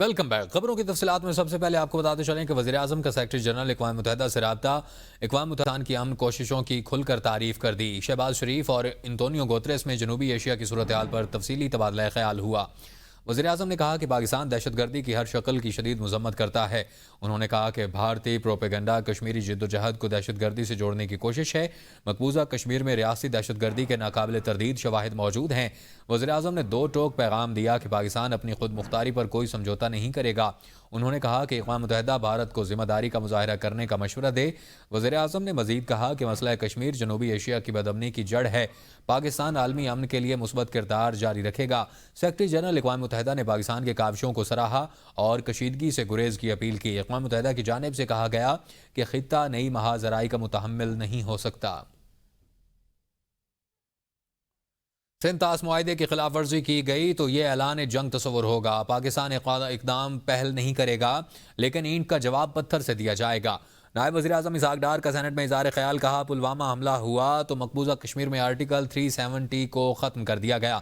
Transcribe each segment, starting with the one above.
Welcome back. خبروں کی تفصیلات میں سب سے پہلے آپ کو بتاتے چلیں کہ وزیراعظم کا سیکرٹری جنرل اقوام متحدہ سے رابطہ اقوام متحدہ کی امن کوششوں کی کھل کر تعریف کر دی۔ شہباز شریف اور انتونیو گوتریس میں جنوبی ایشیا کی صورتحال پر تفصیلی تبادلہ خیال ہوا۔ وزیراعظم نے کہا کہ پاکستان دہشت گردی کی ہر شکل کی شدید مذمت کرتا ہے۔ انہوں نے کہا کہ بھارتی پروپیگنڈا کشمیری جدوجہد کو دہشت گردی سے جوڑنے کی کوشش ہے۔ مقبوضہ کشمیر میں ریاستی دہشت گردی کے ناقابل تردید شواہد موجود ہیں۔ وزیراعظم نے دو ٹوک پیغام دیا کہ پاکستان اپنی خود مختاری پر کوئی سمجھوتا نہیں کرے گا۔ انہوں نے کہا کہ اقوام متحدہ بھارت کو ذمہ داری کا مظاہرہ کرنے کا مشورہ دے۔ وزیراعظم نے مزید کہا کہ مسئلہ کشمیر جنوبی ایشیا کی بدامنی کی جڑ ہے۔ پاکستان عالمی امن کے لیے مثبت کردار جاری رکھے گا۔ سیکرٹری جنرل اقوام متحدہ نے پاکستان کے کاوشوں کو سراہا اور کشیدگی سے گریز کی اپیل کی۔ اقوام متحدہ کی جانب سے کہا گیا کہ خطہ نئی محاذ ذرائع کا متحمل نہیں ہو سکتا۔ سنتاس معاہدے کی خلاف ورزی کی گئی تو یہ اعلان جنگ تصور ہوگا۔ پاکستان اقدام پہل نہیں کرے گا لیکن اینٹ کا جواب پتھر سے دیا جائے گا۔ نائب وزیر اعظم اسحاق ڈار کا سینٹ میں اظہار خیال، کہا پلوامہ حملہ ہوا تو مقبوضہ کشمیر میں آرٹیکل 370 کو ختم کر دیا گیا۔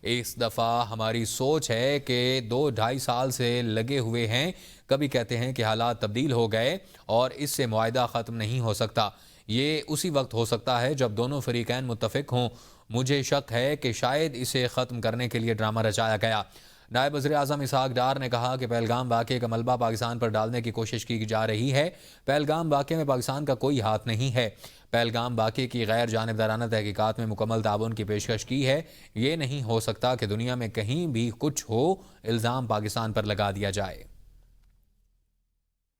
اس دفعہ ہماری سوچ ہے کہ 2-2.5 سال سے لگے ہوئے ہیں، کبھی کہتے ہیں کہ حالات تبدیل ہو گئے اور اس سے معاہدہ ختم نہیں ہو سکتا۔ یہ اسی وقت ہو سکتا ہے جب دونوں فریقین متفق ہوں۔ مجھے شک ہے کہ شاید اسے ختم کرنے کے لیے ڈرامہ رچایا گیا۔ نائب وزیر اعظم اسحاق ڈار نے کہا کہ پہلگام واقعے کا ملبہ پاکستان پر ڈالنے کی کوشش کی جا رہی ہے۔ پہلگام واقعے میں پاکستان کا کوئی ہاتھ نہیں ہے۔ پہلگام واقعے کی غیر جانبدارانہ تحقیقات میں مکمل تعاون کی پیشکش کی ہے۔ یہ نہیں ہو سکتا کہ دنیا میں کہیں بھی کچھ ہو، الزام پاکستان پر لگا دیا جائے۔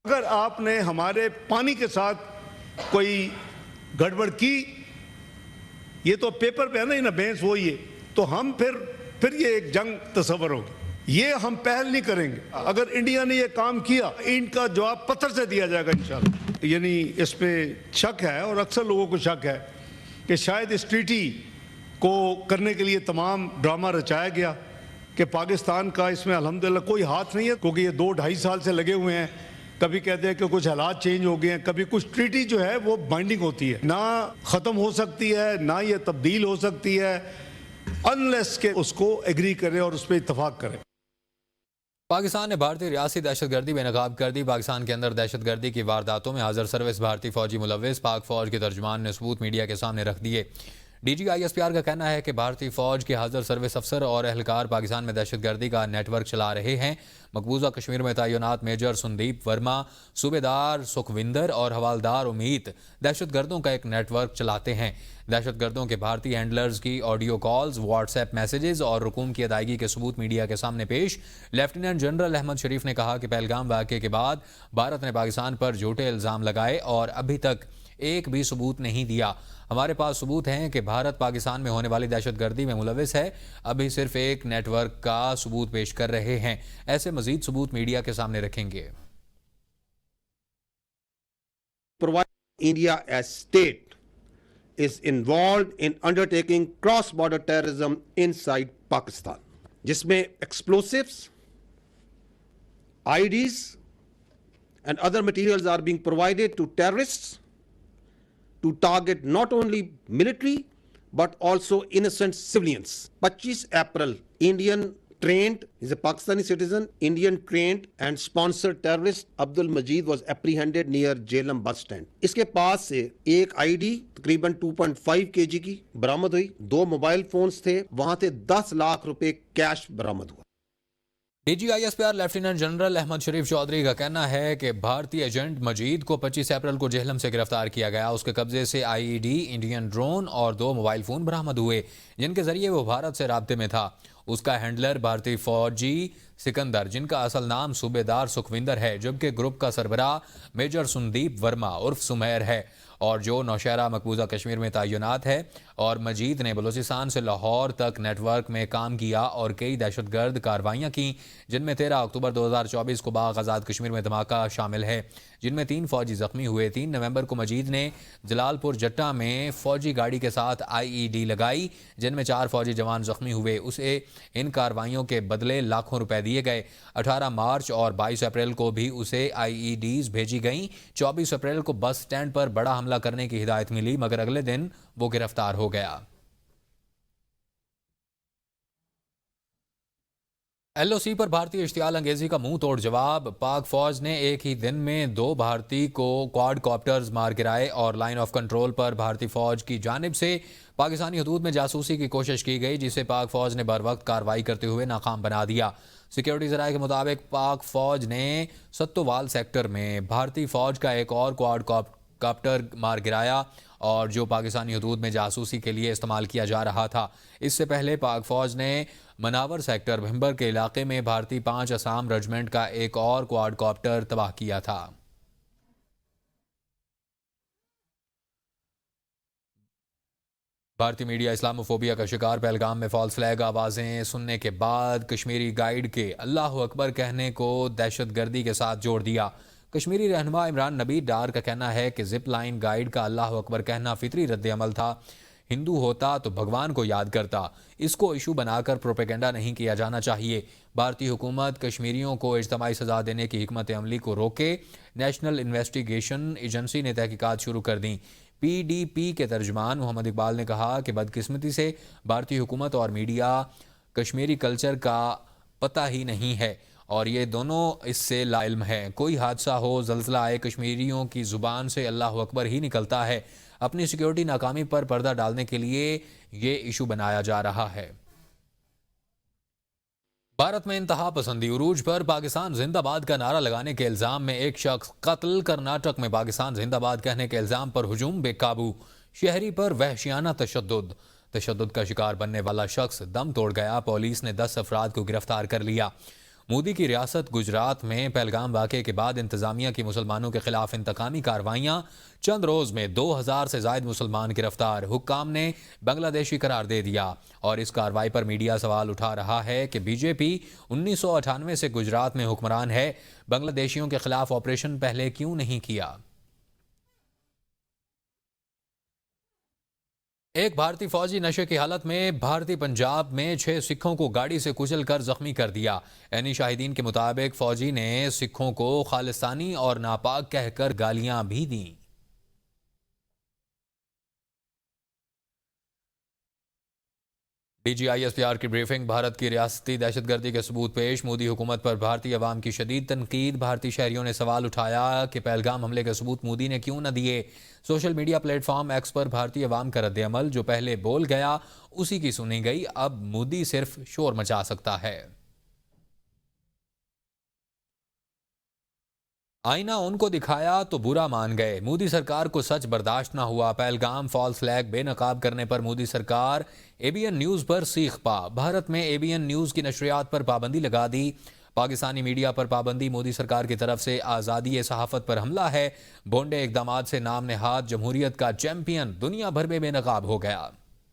اگر آپ نے ہمارے پانی کے ساتھ کوئی گڑبڑ کی، یہ تو پیپر پہ ہے نا بحث وہی ہے، تو ہم پھر یہ ایک جنگ تصور ہوگی۔ یہ ہم پہل نہیں کریں گے۔ اگر انڈیا نے یہ کام کیا، ان کا جواب پتھر سے دیا جائے گا انشاءاللہ۔ یعنی اس پہ شک ہے اور اکثر لوگوں کو شک ہے کہ شاید اس ٹریٹی کو کرنے کے لیے تمام ڈرامہ رچایا گیا، کہ پاکستان کا اس میں الحمدللہ کوئی ہاتھ نہیں ہے، کیونکہ یہ 2-2.5 سال سے لگے ہوئے ہیں۔ کبھی کہتے ہیں کہ کچھ حالات چینج ہو گئے ہیں، کبھی کچھ ٹریٹی جو ہے وہ بائنڈنگ ہوتی ہے، نہ ختم ہو سکتی ہے نہ یہ تبدیل ہو سکتی ہے انلیس کہ اس کو ایگری کرے اور اس پہ اتفاق کرے۔ پاکستان نے بھارتی ریاستی دہشت گردی بے نقاب کر دی۔ پاکستان کے اندر دہشت گردی کی وارداتوں میں حاضر سروس بھارتی فوجی ملوث، پاک فوج کے ترجمان نے ثبوت میڈیا کے سامنے رکھ دیے۔ D G I S P R کا کہنا ہے کہ بھارتی فوج کے حاضر سروس افسر اور اہلکار پاکستان میں دہشت گردی کا نیٹ ورک چلا رہے ہیں۔ مقبوضہ کشمیر میں تعینات میجر سندیپ ورما، صوبیدار سکھوندر اور حوالدار امیت دہشت گردوں کا ایک نیٹ ورک چلاتے ہیں۔ دہشت گردوں کے بھارتی ہینڈلرز کی audio calls, what's app messages اور رقوم کی ادائیگی کے ثبوت میڈیا کے سامنے پیش۔ لیفٹیننٹ جنرل احمد شریف نے کہا کہ پہلگام واقعے کے بعد بھارت نے پاکستان پر جھوٹے الزام لگائے اور ابھی تک ایک بھی ثبوت نہیں دیا۔ ہمارے پاس ثبوت ہیں کہ بھارت پاکستان میں ہونے والی دہشت گردی میں ملوث ہے، ابھی صرف ایک نیٹ ورک کا ثبوت پیش کر رہے ہیں۔ ایسے مزید ثبوت میڈیا کے سامنے رکھیں گے۔ India as state is involved in undertaking cross-border terrorism inside Pakistan, جس میں explosives, IEDs and other materials are being provided to terrorists to target not only military but also innocent civilians. 25 April, Indian trained, is a Pakistani citizen, Indian trained and sponsored terrorist Abdul Majid was apprehended near Jhelum bus stand. اس کے پاس سے ایک I D تقریباً 2.5 kg کی برآمد ہوئی، 2 mobile phones تھے، وہاں سے 10 لاکھ روپے کیش برآمد ہوا۔ D G I S P R lieutenant general Ahmed Sharif Chaudhry کا کہنا ہے کہ بھارتی ایجنٹ مجید کو 25 اپریل کو جہلم سے گرفتار کیا گیا۔ اس کے قبضے سے آئی ای ڈی، انڈین ڈرون اور 2 موبائل فون برآمد ہوئے جن کے ذریعے وہ بھارت سے رابطے میں تھا۔ اس کا ہینڈلر بھارتی فوجی سکندر، جن کا اصل نام صوبیدار سکھوندر ہے، جبکہ گروپ کا سربراہ میجر سندیپ ورما عرف سمیر ہے اور جو نوشہرہ مقبوضہ کشمیر میں تعینات ہے۔ اور مجید نے بلوچستان سے لاہور تک نیٹ ورک میں کام کیا اور کئی دہشت گرد کارروائیاں کیں، جن میں 13 اکتوبر 2024 کو باغ آزاد کشمیر میں دھماکہ شامل ہے، جن میں 3 فوجی زخمی ہوئے۔ 3 نومبر کو مجید نے جلال پور جٹا میں فوجی گاڑی کے ساتھ آئی ای ڈی لگائی، جن میں 4 فوجی جوان زخمی ہوئے۔ اسے ان کارروائیوں کے بدلے لاکھوں روپے دیے گئے۔ 18 مارچ اور 22 اپریل کو بھی اسے آئی ای ڈیز بھیجی گئیں۔ 24 اپریل کو بس سٹینڈ پر بڑا حملہ کرنے کی ہدایت ملی، مگر اگلے دن وہ گرفتار ہو گیا۔ LOC पर भारतीय इश्तियाल अंगेजी का मुंह तोड़ जवाब। पाक फौज ने एक ही दिन में 2 भारतीय को क्वाड कॉप्टर्स मार गिराए और लाइन ऑफ कंट्रोल पर भारतीय फौज की जानिब से पाकिस्तानी हदूद में जासूसी की कोशिश की गई, जिसे पाक फौज ने बर वक्त कार्रवाई करते हुए नाकाम बना दिया। सिक्योरिटी ज़राए के मुताबिक पाक फौज ने सत्तोवाल सेक्टर में भारतीय फौज का एक और क्वाड कॉप्टर मार गिराया और जो पाकिस्तानी हदूद में जासूसी के लिए इस्तेमाल किया जा रहा था। इससे पहले पाक फौज ने मनावर सेक्टर भिम्बर के इलाके में भारतीय 5 असम रेजिमेंट का एक और क्वाड कॉप्टर तबाह किया था। भारतीय मीडिया इस्लामोफोबिया का शिकार। पहलगाम में फॉल्स फ्लैग आवाज़ें सुनने के बाद कश्मीरी गाइड के अल्लाह अकबर कहने को दहशतगर्दी के साथ जोड़ दिया। कश्मीरी रहनुमा इमरान नबी डार का कहना है कि जिप लाइन गाइड का अल्लाह अकबर कहना फितरी रद्द अमल था। हिंदू होता तो भगवान को याद करता। इसको इशू बनाकर प्रोपेगेंडा नहीं किया जाना चाहिए। भारतीय हुकूमत कश्मीरियों को इज्तमाई सजा देने की हिकमत अमली को रोके। नेशनल इन्वेस्टिगेशन एजेंसी ने तहकीकात शुरू कर दी। PDP के तर्जुमान मोहम्मद इकबाल ने कहा कि बदकिस्मती से भारतीय हुकूमत और मीडिया कश्मीरी कल्चर का पता ही नहीं है और ये दोनों इससे लाइल्म है। कोई हादसा हो, जल्जला आए, कश्मीरियों की ज़ुबान से अल्लाह अकबर ही निकलता है। अपनी सिक्योरिटी नाकामी पर पर्दा डालने के लिए ये इशू बनाया जा रहा है। भारत में इंतहा पसंदी उरूज पर पाकिस्तान जिंदाबाद का नारा लगाने के इल्जाम में एक शख्स कत्ल। कर्नाटक में पाकिस्तान जिंदाबाद कहने के इल्जाम पर हुजूम बेकाबू। शहरी पर वहशियाना तशद्दुद का शिकार बनने वाला शख्स दम तोड़ गया। पुलिस ने 10 अफराद को गिरफ्तार कर लिया। मोदी की रियासत गुजरात में पहलगाम वाक़े के बाद इंतजामिया की मुसलमानों के खिलाफ इंतकामी कार्रवाइयाँ। चंद रोज में 2000 से जायद मुसलमान गिरफ्तार। हुक्काम ने बांग्लादेशी करार दे दिया और इस कार्रवाई पर मीडिया सवाल उठा रहा है कि बीजेपी 1998 से गुजरात में हुक्मरान है, बांग्लादेशियों के खिलाफ ऑपरेशन पहले क्यों नहीं किया। एक भारतीय फौजी नशे की हालत में भारतीय पंजाब में 6 सिखों को गाड़ी से कुचलकर जख्मी कर दिया। यानी शाहिदीन के मुताबिक फौजी ने सिखों को खालिस्तानी और नापाक कहकर गालियां भी दी। DGISPR की ब्रीफिंग। भारत की रियासती दहशतगर्दी के सबूत पेश। मोदी हुकूमत पर भारतीय अवाम की शदीद तनकीद। भारतीय शहरियों ने सवाल उठाया कि पहलगाम हमले के सबूत मोदी ने क्यों न दिए। सोशल मीडिया प्लेटफॉर्म एक्स पर भारतीय अवाम का रद्द अमल। जो पहले बोल गया उसी की सुनी गई। अब मोदी सिर्फ शोर मचा सकता है। आईना उनको दिखाया तो बुरा मान गए। मोदी सरकार को सच बर्दाश्त ना हुआ। पहलगाम फॉल्स फ्लैग बेनकाब करने पर मोदी सरकार ABN न्यूज़ पर सीख पा। भारत में ABN न्यूज़ की नशरियात पर पाबंदी लगा दी। पाकिस्तानी मीडिया पर पाबंदी मोदी सरकार की तरफ से आज़ादी सहाफ़त पर हमला है। भोंडे इक़दामात से नाम नेहाद जमहूरियत का चैंपियन दुनिया भर में बेनकाब हो गया।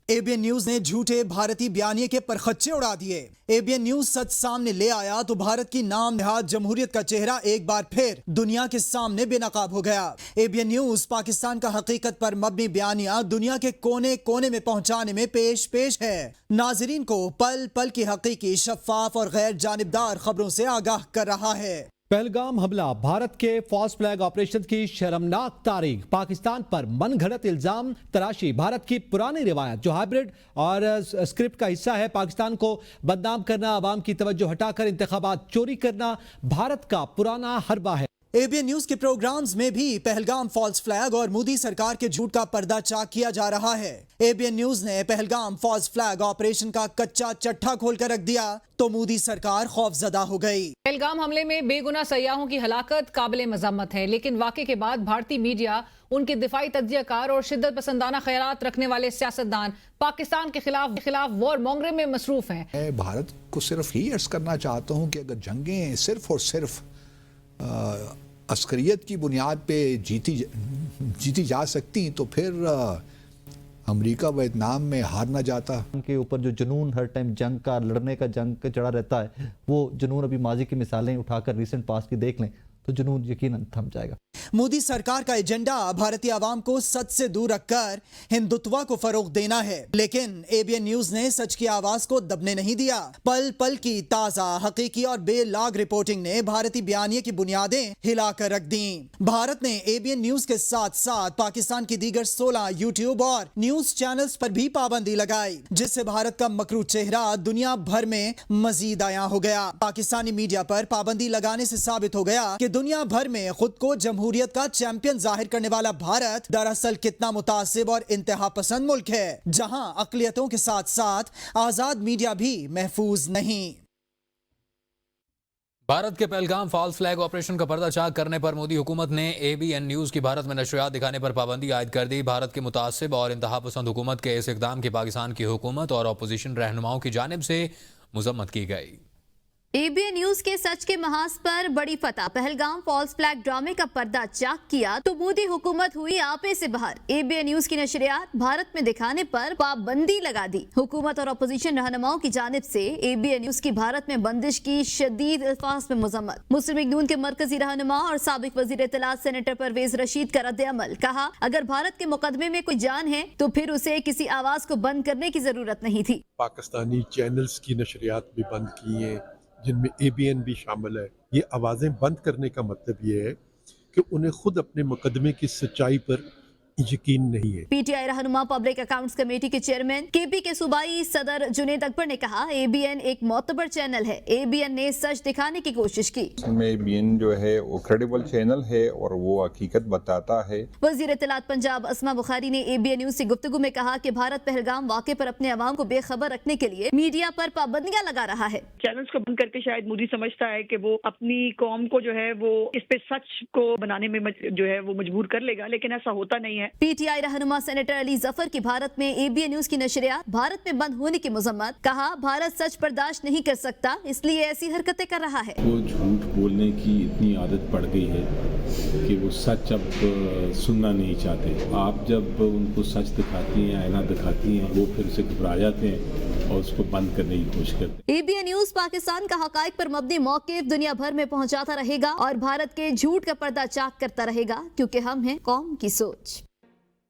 ABN न्यूज ने झूठे भारतीय बयानिए के परखच्चे उड़ा दिए। ABN न्यूज सच सामने ले आया तो भारत की नाम नहाद जमहूरियत का चेहरा एक बार फिर दुनिया के सामने बेनकाब हो गया। ABN न्यूज पाकिस्तान का हकीकत पर मबनी बयानिया दुनिया के कोने कोने में पहुंचाने में पेश है। नाजरीन को पल पल की हकीकी, शफाफ और गैर जानिबदार खबरों से आगाह कर रहा है। पहलगाम हमला, भारत के फॉल्स फ्लैग ऑपरेशन की शर्मनाक तारीख, पाकिस्तान पर मनगढ़ंत इल्जाम तराशी, भारत की पुरानी रिवायत जो हाइब्रिड और स्क्रिप्ट का हिस्सा है, पाकिस्तान को बदनाम करना, आवाम की तवज्जो हटाकर इंतखाबात चोरी करना भारत का पुराना हरबा है। ABN न्यूज के प्रोग्राम्स में भी पहलगाम फॉल्स फ्लैग और मोदी सरकार के झूठ का पर्दाचाक किया जा रहा है। ABN न्यूज ने पहलगाम फॉल्स फ्लैग ऑपरेशन का कच्चा चट्टा खोलकर रख दिया तो मोदी सरकार खौफजदा हो गई। पहलगाम हमले में बेगुनाह सयाहों की हलाकत काबिल मजम्मत है, लेकिन वाक़े के बाद भारतीय मीडिया, उनके दिफाई तज्जियाकार और शिद्दत पसंदाना ख्यालात रखने वाले सियासतदान पाकिस्तान के खिलाफ वॉर मॉन्गरिंग में मसरूफ हैं। मैं भारत को सिर्फ ही अर्ज करना चाहता हूँ कि अगर जंगें सिर्फ और सिर्फ अस्करियत की बुनियाद पे जीती जा सकती तो फिर अमेरिका वियतनाम में हार ना जाता। उनके ऊपर जो जुनून हर टाइम जंग का, लड़ने का, जंग का चढ़ा रहता है, वो जुनून अभी माजी की मिसालें उठाकर रिसेंट पास्ट की देख लें तो जुनून यकीनन थम जाएगा। मोदी सरकार का एजेंडा भारतीय आवाम को सच से दूर रखकर हिंदुत्व को फरोग देना है, लेकिन एबीएन न्यूज ने सच की आवाज को दबने नहीं दिया। पल पल की ताजा, हकीकी और बेलाग रिपोर्टिंग ने भारतीय बयानिए की बुनियादें हिलाकर रख दी। भारत ने एबीएन न्यूज के साथ साथ पाकिस्तान की दीगर 16 यूट्यूब और न्यूज चैनल्स पर भी पाबंदी लगाई, जिससे भारत का मकरू चेहरा दुनिया भर में मजीद आया हो गया। पाकिस्तानी मीडिया पर पाबंदी लगाने से साबित हो गया कि दुनिया भर में खुद को जमहूरियत का चैंपियन जाहिर करने वाला भारत दरअसल कितना मुतासिब और इंतहा पसंद मुल्क है, जहां अकलियतों के साथ साथ आजाद मीडिया भी महफूज नहीं। भारत के पहलगाम फॉल्स फ्लैग ऑपरेशन का पर्दाचाक करने पर मोदी हुकूमत ने एबीएन न्यूज की भारत में नशरियात दिखाने पर पाबंदी आयद कर दी। भारत की मुतासिब और इंतहा पसंद हुकूमत के इस इकदाम की पाकिस्तान की हुकूमत और अपोजिशन रहनुमाओं की जानिब से मजम्मत की गई। एबीएन न्यूज के सच के महाज पर बड़ी फतह। पहलगाम फॉल्स फ्लैग ड्रामे का पर्दा चाक किया तो मोदी हुकूमत हुई आपे से बाहर। एबीएन न्यूज की नशरियात भारत में दिखाने पर पाबंदी लगा दी। हुकूमत और अपोजिशन रहनुमाओं की जानिब से एबीएन न्यूज की भारत में बंदिश की शदीद अल्फाज में मजम्मत। मुस्लिम लीग नून के मरकजी रहनुमा और साबिक वजीर इत्तलात सेनेटर परवेज रशीद का रद्द अमल। कहा, अगर भारत के मुकदमे में कोई जान है तो फिर उसे किसी आवाज को बंद करने की जरूरत नहीं थी। पाकिस्तानी चैनल्स की नशरियात भी बंद की हैं, जिनमें एबीएन भी शामिल है। ये आवाज़ें बंद करने का मतलब ये है कि उन्हें खुद अपने मुकदमे की सच्चाई पर यकीन नहीं है। पीटीआई रहनुमा पब्लिक अकाउंट्स कमेटी के चेयरमैन केपी के सूबाई सदर जुनेद अकबर ने कहा, एबीएन एक मोतबर चैनल है। एबीएन ने सच दिखाने की कोशिश की। इसमें एबीएन जो है वो क्रेडिबल चैनल है और वो हकीकत बताता है। वजीर इत्तलात पंजाब अस्मा बुखारी ने एबीएन न्यूज से गुफ्तगू में कहा कि भारत पहलगाम वाक़े पर अपने अवाम को बेखबर रखने के लिए मीडिया पर पाबंदियां लगा रहा है। चैनल्स को बंद करके शायद मोदी समझता है कि वो अपनी कौम को जो है वो इस पे सच को बनाने में जो है वो मजबूर कर लेगा, लेकिन ऐसा होता नहीं है। पीटीआई रहनुमा सेनेटर अली जफर की भारत में एबीएन न्यूज की नशरियात भारत में बंद होने की मजम्मत। कहा, भारत सच बर्दाश्त नहीं कर सकता, इसलिए ऐसी हरकतें कर रहा है। वो झूठ बोलने की इतनी आदत पड़ गई है कि वो सच अब सुनना नहीं चाहते। आप जब उनको सच दिखाती हैं, आईना दिखाती हैं, वो फिर से घबरा जाते हैं और उसको बंद करने की कोशिश करते हैं। एबीएन न्यूज पाकिस्तान का हकाइक पर मबनी मौक़िफ़ दुनिया भर में पहुंचाता रहेगा और भारत के झूठ का पर्दा चाक करता रहेगा, क्योंकि हम हैं कौम की सोच।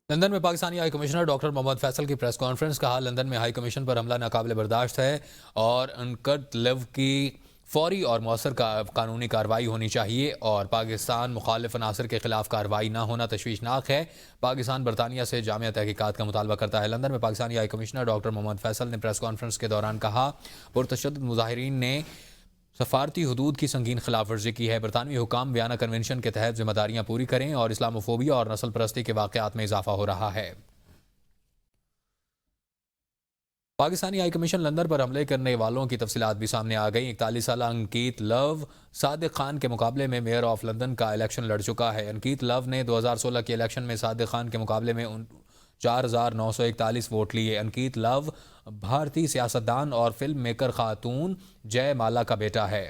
लंदन में Pakistani high commissioner doctor Mohammad Faisal की प्रेस कॉन्फ्रेंस। कहा, लंदन में हाई कमीशन पर हमला नाकाबिल बर्दाश्त है और अनकतलेव की फौरी और मौसर कानूनी कार्रवाई होनी चाहिए और पाकिस्तान मुखालिफ अनासर के खिलाफ कार्रवाई ना होना तशवीशनाक है। पाकिस्तान बरतानिया से जामिया तहकीकात का मुतालबा करता है। लंदन में Pakistani high commissioner doctor Mohammad Faisal ने प्रेस कॉन्फ्रेंस के दौरान कहा, पुरतशद्दुद मुजाहिरीन ने सफारती हदूद की संगीन खिलाफ वर्जी की है। बरतानवी हुकाम वियना कन्वेंशन के तहत जिम्मेदारियां पूरी करें और इस्लामोफोबिया और नस्ल परस्ती के वाक़यात में इजाफा हो रहा है। पाकिस्तानी हाई कमीशन लंदन पर हमले करने वालों की तफसीलात भी सामने आ गई। 41 साल अंकित लव सादिक खान के मुकाबले में मेयर ऑफ लंदन का इलेक्शन लड़ चुका है। अंकित लव ने 2016 के इलेक्शन में सादिक खान के मुकाबले में 4,941 वोट लिए। अंकित लव भारतीय सियासतदान और फिल्म मेकर खातून जय माला का बेटा है।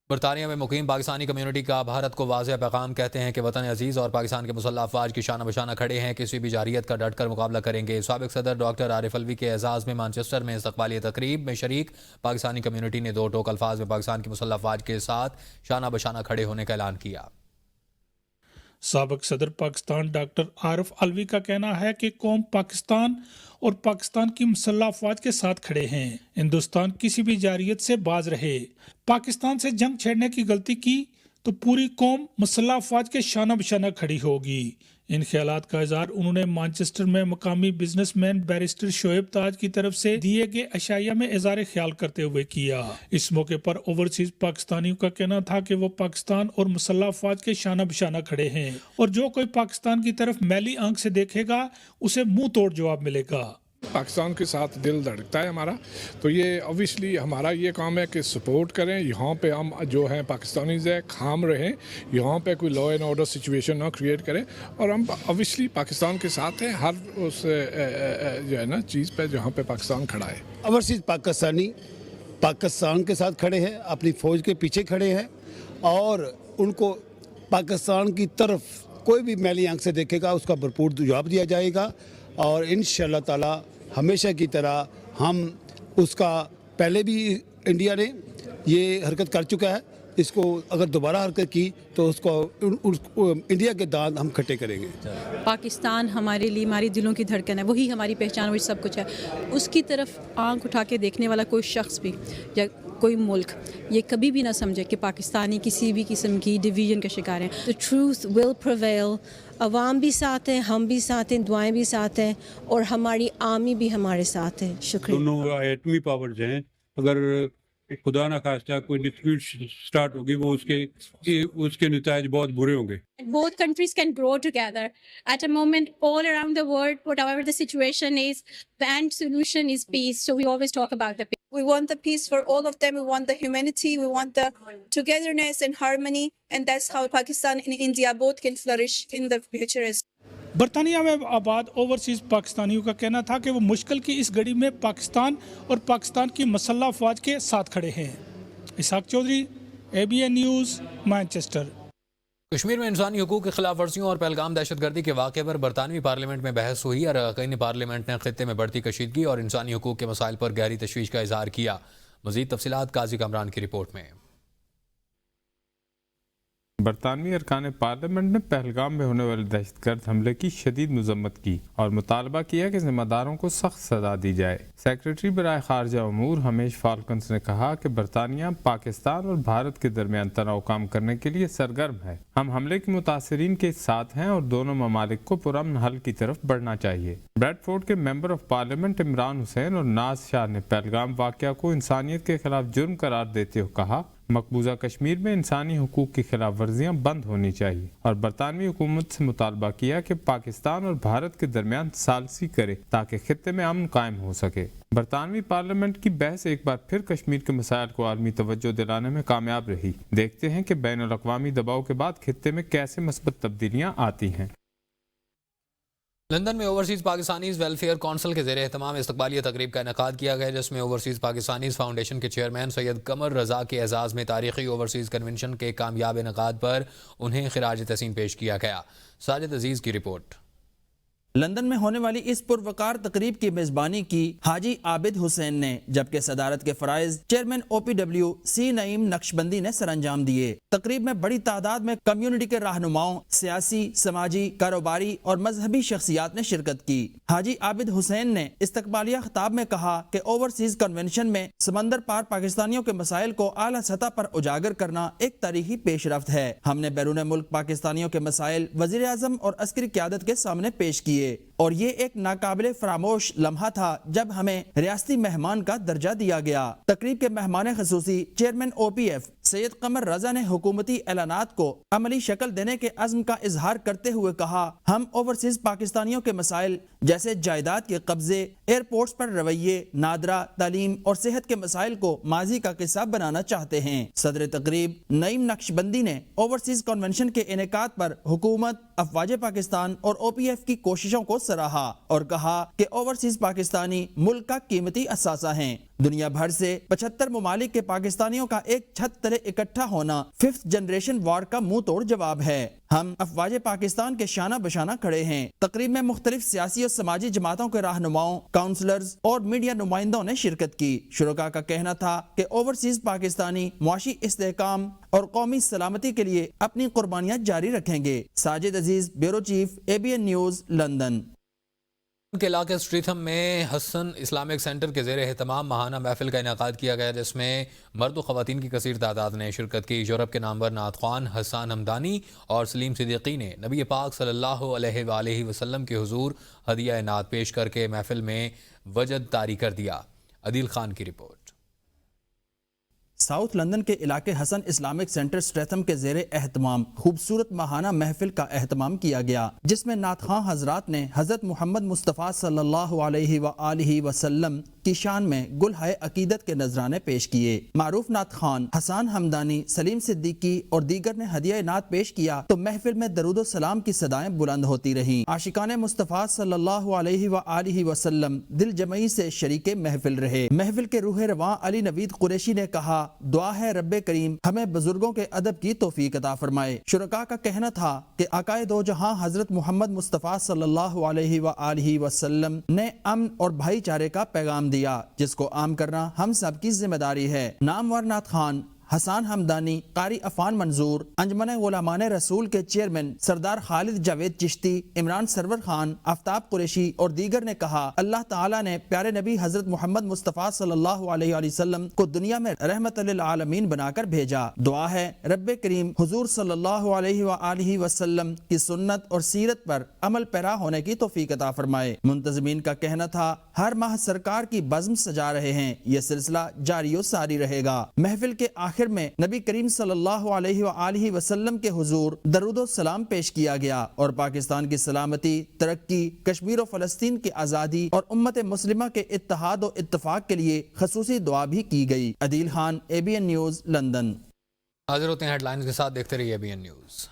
बरतानिया में मुकीम पाकिस्तानी कम्युनिटी का भारत को वाज़ेह पैगाम कहते हैं कि वतन अजीज़ और पाकिस्तान के मुसल्लह अफवाज की शाना बशाना खड़े हैं, किसी भी जारियत का डट कर मुकाबला करेंगे। साबिक सदर डॉक्टर आरिफ अलवी के एजाज़ में मैनचेस्टर में इस्तक़बाली तकरीब में शरीक पाकिस्तानी कम्युनिटी ने दो टोक अल्फाज में पाकिस्तान की मुसल्लह अफवाज के साथ शाना बशाना खड़े होने का ऐलान किया। साबिक सदर पाकिस्तान डॉक्टर आरिफ अलवी का कहना है कि कौम पाकिस्तान और पाकिस्तान की मुसल्लह अफवाज के साथ खड़े हैं। हिंदुस्तान किसी भी जारियत से बाज रहे। पाकिस्तान से जंग छेड़ने की गलती की तो पूरी कौम मुसल्लह अफवाज के शाना बशाना खड़ी होगी। इन ख्यालात का इज़हार उन्होंने मैनचेस्टर में मकामी बिजनेसमैन बैरिस्टर शोएब ताज की तरफ से दिए गए अशाया में इज़हार ख्याल करते हुए किया। इस मौके पर ओवरसीज पाकिस्तानियों का कहना था कि वो पाकिस्तान और मुसल्लह अफवाज के शाना बशाना खड़े हैं और जो कोई पाकिस्तान की तरफ मैली आंख से देखेगा उसे मुंह तोड़ जवाब मिलेगा। पाकिस्तान के साथ दिल धड़कता है हमारा, तो ये ऑब्वियसली हमारा ये काम है कि सपोर्ट करें। यहाँ पे हम जो हैं पाकिस्तानीज़ है खाम रहें, यहाँ पे कोई लॉ एंड ऑर्डर सिचुएशन ना क्रिएट करें और हम ऑब्वियसली पाकिस्तान के साथ हैं हर उस जो है ना चीज़ पे जहाँ पे पाकिस्तान खड़ा है। ओवरसीज पाकिस्तानी पाकिस्तान के साथ खड़े हैं, अपनी फ़ौज के पीछे खड़े हैं और उनको पाकिस्तान की तरफ कोई भी मैली आंख से देखेगा उसका भरपूर जवाब दिया जाएगा और इंशाअल्लाह ताला हमेशा की तरह हम उसका पहले भी इंडिया ने ये हरकत कर चुका है, इसको अगर दोबारा हरकत की तो उसको इंडिया के दांत हम खट्टे करेंगे। पाकिस्तान हमारे लिए हमारी दिलों की धड़कन है, वही हमारी पहचान, वही सब कुछ है। उसकी तरफ आंख उठा के देखने वाला कोई शख्स भी या कोई मुल्क ये कभी भी ना समझे कि पाकिस्तानी किसी भी किस्म की डिवीजन का शिकार हैं। The truth will prevail. अवाम भी साथ हैं, हम भी साथ हैं, दुआएं भी साथ हैं और हमारी आर्मी भी हमारे साथ है। शुक्रिया। दोनों एटमी पावर्स हैं, अगर खुदा ना खास्ता कोई डिस्प्यूट स्टार्ट होगी वो उसके नतीजे बहुत बुरे होंगे। Both countries can grow together. At a moment, all around the world, whatever the situation is, the end solution is peace. So we always talk about the peace. We want the peace for all of them. We want the humanity. We want the togetherness and harmony. And that's how Pakistan and India both can flourish in the future. बरतानिया में आबाद overseas पाकिस्तानियों का कहना था कि वो मुश्किल की इस घड़ी में पाकिस्तान और पाकिस्तान की मसल्ह अफवाज के साथ खड़े हैं। Ishaq Chaudhry, ABN news, Manchester. Kashmir में इंसानी हकूक़ की खिलाफ वर्जियों और पहलगाम दहशतगर्दी के वाक़े पर बरतानवी पार्लियामेंट में बहस हुई। अरकान पार्लियामेंट ने खित्ते में बढ़ती कशीदगी और इंसानी हकूक़ के मसाइल पर गहरी तशवीश का इजहार किया। मज़ीद तफसीलात काजी कामरान की रिपोर्ट में। बरतानवी अरकान पार्लियामेंट ने पहलगाम में होने वाले दहशतगर्द हमले की शदीद मजम्मत की और मुतालबा किया कि जिम्मेदारों को सख्त सजा दी जाए। सेक्रेटरी बराए खारजा अमूर हमेश फाल्कन्स ने कहा कि बरतानिया पाकिस्तान और भारत के दरमियान तनाव कम करने के लिए सरगर्म है। हम हमले के मुतासरीन के साथ हैं और दोनों ममालिक को पुरअमन हल की तरफ बढ़ना चाहिए। ब्रैडफोर्ड के member of parliament Imran Hussain और नाज शाह ने पहलगाम वाक़या को इंसानियत के खिलाफ जुर्म करार देते हुए कहा, मकबूजा कश्मीर में इंसानी हुकूक की खिलाफ वर्जियाँ बंद होनी चाहिए और बरतानवी हुकूमत से मुतालबा किया कि पाकिस्तान और भारत के दरमियान सालसी करे ताकि खित्ते में अमन कायम हो सके। बरतानवी पार्लियामेंट की बहस एक बार फिर कश्मीर के मसाइल को आलमी तवज्जो दिलाने में कामयाब रही। देखते हैं कि बैनुल अक़वामी दबाव के बाद खित्ते में कैसे मस्बत तब्दीलियाँ आती हैं। लंदन में ओवरसीज़ पाकिस्तानीज़ वेलफेयर कौंसिल के ज़ेर एहतमाम इस्तकबालिया तकरीब का इनेकाद किया गया, जिसमें ओवरसीज़ पाकिस्तानीज़ फाउंडेशन के चेयरमैन सैयद कमर रज़ा के एजाज़ में तारीख़ी ओवरसीज़ कन्वेंशन के कामयाब इनेकाद पर उन्हें खिराज तहसीन पेश किया गया। साजिद अजीज़ की रिपोर्ट। लंदन में होने वाली इस पुरवकार तकरीब की मेजबानी की हाजी आबिद हुसैन ने, जबकि सदारत के फराइज चेयरमैन OPW सी नईम नक्शबंदी ने सरअंजाम दिए। तकरीब में बड़ी तादाद में कम्युनिटी के रहनुमाओं, सियासी, समाजी, कारोबारी और मजहबी शख्सियात ने शिरकत की। हाजी आबिद हुसैन ने इस्तकबालिया खिताब में कहा कि ओवरसीज कन्वेंशन में समंदर पार पाकिस्तानियों के मसाइल को आला सतह पर उजागर करना एक तारीखी पेशरफ्त है। हमने बैरून मुल्क पाकिस्तानियों के मसाइल वजीर आजम और अस्करी क़यादत के सामने पेश किए और ये एक नाकाबिले फरामोश लम्हा था जब हमें रियासती मेहमान का दर्जा दिया गया। तकरीब के मेहमान खसूसी चेयरमैन OPF सैयद कमर रजा ने हुकूमती ऐलानात को अमली शक्ल देने के अज़्म का इजहार करते हुए कहा, हम ओवरसीज पाकिस्तानियों के मसाइल जैसे जायदाद के कब्जे, एयरपोर्ट्स पर रवैये, नादरा, तालीम और सेहत के मसाइल को माजी का किस्सा बनाना चाहते हैं। सदर तकरीब नईम नक्शबंदी ने ओवरसीज कन्वेंशन के इनेकाद पर हुकूमत, अफवाज पाकिस्तान और OPF की कोशिशों को सराहा और कहा कि ओवरसीज पाकिस्तानी मुल्क का कीमती असासा हैं। दुनिया भर से 75 ममालिक के पाकिस्तानियों का एक छत तले इकट्ठा होना 5th जनरेशन वार का मुंह तोड़ जवाब है। हम अफवाज पाकिस्तान के शाना बशाना खड़े हैं। तकरीब में मुख्तलिफ सियासी और समाजी जमातों के रहनुमाओं, काउंसलर्स और मीडिया नुमाइंदों ने शिरकत की। शुरका का कहना था कि ओवरसीज पाकिस्तानी मुआशी इस्तेहकाम और कौमी सलामती के लिए अपनी कुर्बानियां जारी रखेंगे। Sajid Aziz, bureau chief, ABN news, London. के इलाके स्ट्रीथम में हसन इस्लामिक सेंटर के ज़ेर एहतमाम माहाना महफिल का इनेकाद किया गया, जिसमें मर्द व ख़वातीन की कसीर तादाद ने शिरकत की। यूरोप के नामवर नात ख़्वान हसन हमदानी और सलीम सिद्दीकी ने नबी पाक सल्लल्लाहु अलैहि वसल्लम के हुजूर हदिया नात पेश करके महफिल में वजद तारी कर दिया। अदील खान की रिपोर्ट। साउथ लंदन के इलाके हसन इस्लामिक सेंटर स्ट्रेथम के ज़ेरे एहतमाम खूबसूरत माहाना महफिल का एहतमाम किया गया, जिसमें नात ख़्वां हजरात ने हज़रत मोहम्मद मुस्तफ़ा सल्लल्लाहु अलैहि वसल्लम की शान में गुल है अकीदत के नजराने पेश किए। मारूफ नात खान हसन हमदानी, सलीम सिद्दीकी और दीगर ने हदिया नात पेश किया तो महफिल में दरूद सलाम की सदाएं बुलंद होती रहीं। आशिकाने मुस्तफ़ा सल्लल्लाहु अलैहि वसल्लम दिल जमई से शरीके महफिल रहे। महफिल के रूह रवां अली नवीद कुरैशी ने कहा دعا ہے رب کریم ہمیں بزرگوں کے ادب کی توفیق عطا فرمائے۔ شرکاء کا کہنا تھا کہ آقائے دو جہاں حضرت محمد مصطفیٰ صلی اللہ علیہ وآلہ وسلم نے امن اور بھائی چارے کا پیغام دیا، جس کو عام کرنا ہم سب کی ذمہ داری ہے۔ نامور نعت خوان حسان حمدانی، قاری عفان منظور، انجمن غلامان رسول کے چیئرمین سردار خالد جاوید چشتی، عمران سرور خان، آفتاب قریشی اور دیگر نے کہا اللہ تعالیٰ نے پیارے نبی حضرت محمد مصطفیٰ صلی اللہ علیہ وآلہ وسلم کو دنیا میں رحمت للعالمین بنا کر بھیجا۔ دعا ہے رب کریم حضور صلی اللہ علیہ وآلہ وسلم کی سنت اور سیرت پر عمل پیرا ہونے کی توفیق عطا فرمائے۔ منتظمین کا کہنا تھا ہر ماہ سرکار کی بزم سجا رہے ہیں، یہ سلسلہ جاری و ساری رہے گا۔ محفل کے آخر میں نبی کریم صلی اللہ علیہ وآلہ وسلم کے حضور درود و سلام پیش کیا گیا اور پاکستان کی سلامتی، ترقی، کشمیر و فلسطین کی آزادی اور امت مسلمہ کے اتحاد و اتفاق کے لیے خصوصی دعا بھی کی گئی۔ عدیل خان، ABN نیوز، لندن۔ حاضر ہوتے ہیں ہیڈ لائنز کے ساتھ، دیکھتے رہیے ABN نیوز۔